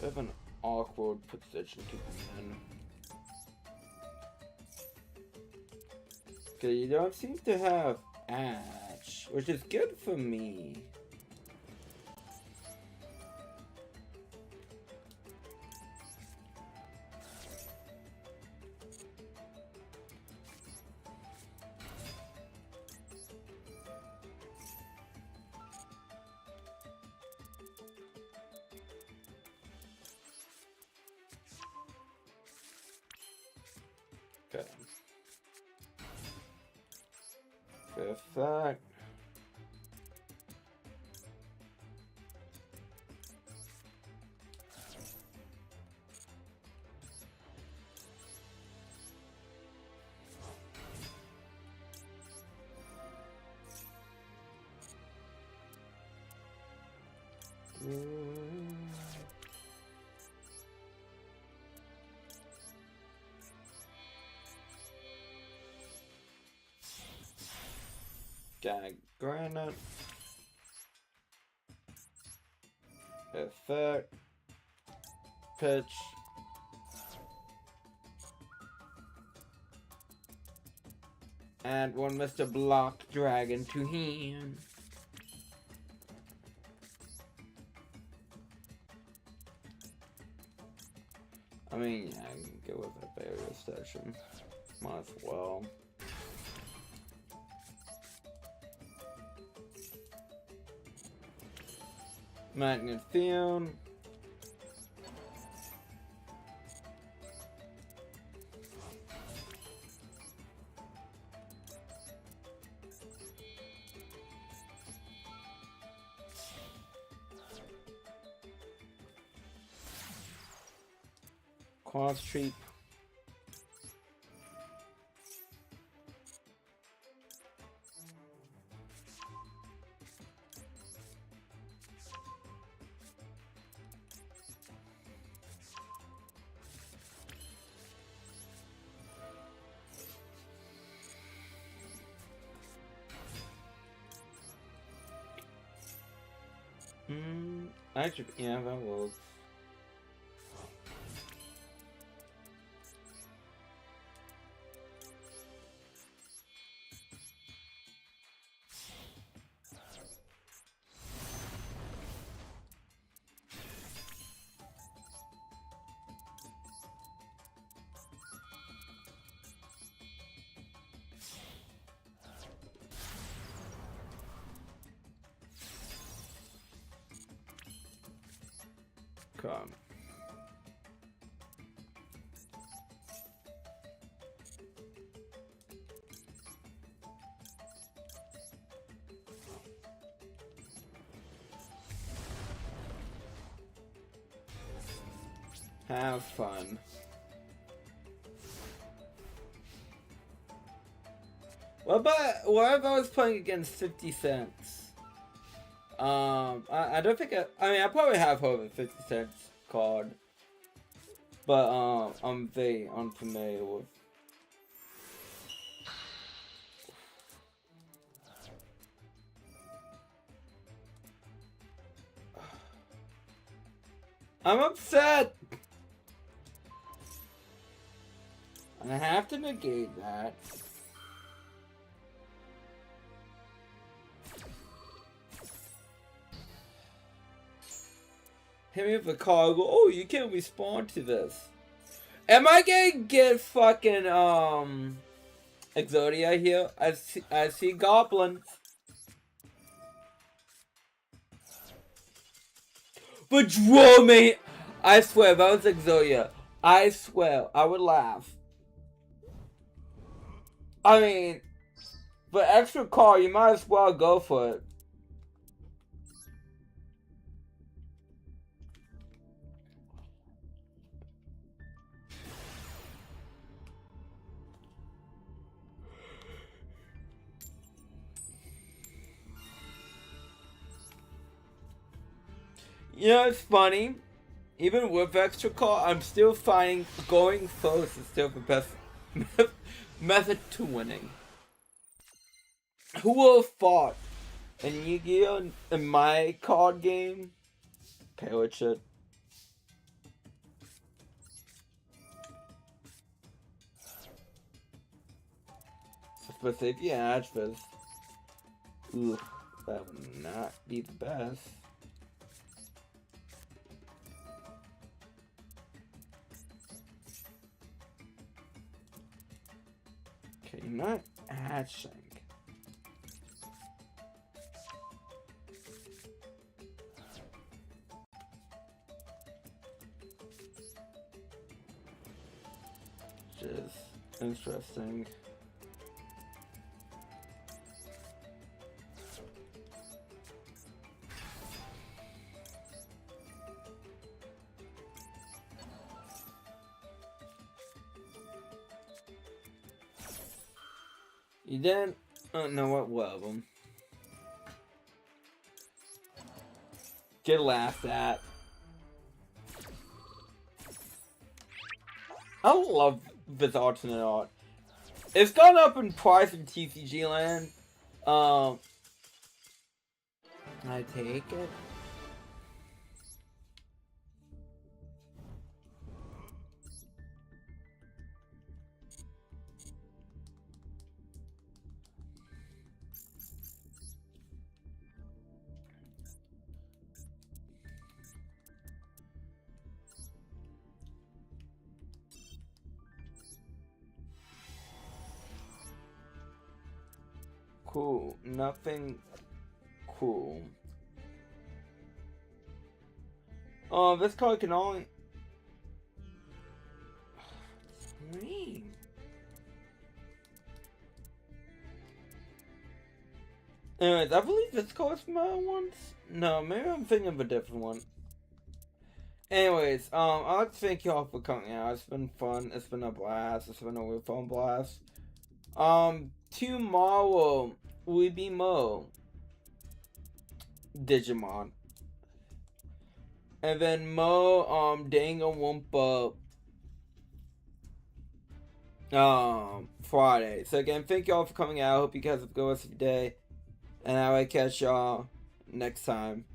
I have an awkward position to be in. Okay, you don't seem to have Ash, which is good for me. Okay. Perfect. Got granite. Effect. Pitch. And one Mr. Block Dragon to hand. I mean, yeah, I can go with a barrier station. Might as well. Magnet Field. Quad Street. Actually, yeah, that works. Come. Have fun. What if I was playing against 50 cents? I don't think I mean, I probably have over 50 cents card. But, I'm very unfamiliar with. I'm upset! I have to negate that. Hit me with a call, go, oh, you can't respond to this. Am I gonna get fucking, Exodia here? I see goblins. But draw me! I swear, if that was Exodia, I swear, I would laugh. I mean, for extra car, you might as well go for it. You know, it's funny. Even with extra car, I'm still finding going first is still the best method to winning. Who would have thought in Yu-Gi-Oh! In my card game? Okay, what shit? Especially if you add this. Ooh, that would not be the best. Okay, not hatching. Just interesting. You didn't? Oh, no, what of them? Get laughed at. I love this alternate art. It's gone up in price in TCG land. I take it. cool. Nothing cool. Oh, this card can only... Scream. Anyways, I believe this card's from my ones. No, maybe I'm thinking of a different one. Anyways, I'd like to thank y'all for coming out. It's been fun. It's been a blast. It's been a real fun blast. Tomorrow will be Mo Digimon. And then Mo, Danganronpa, Friday. So again, thank y'all for coming out. I hope you guys have a good rest of your day. And I will catch y'all next time.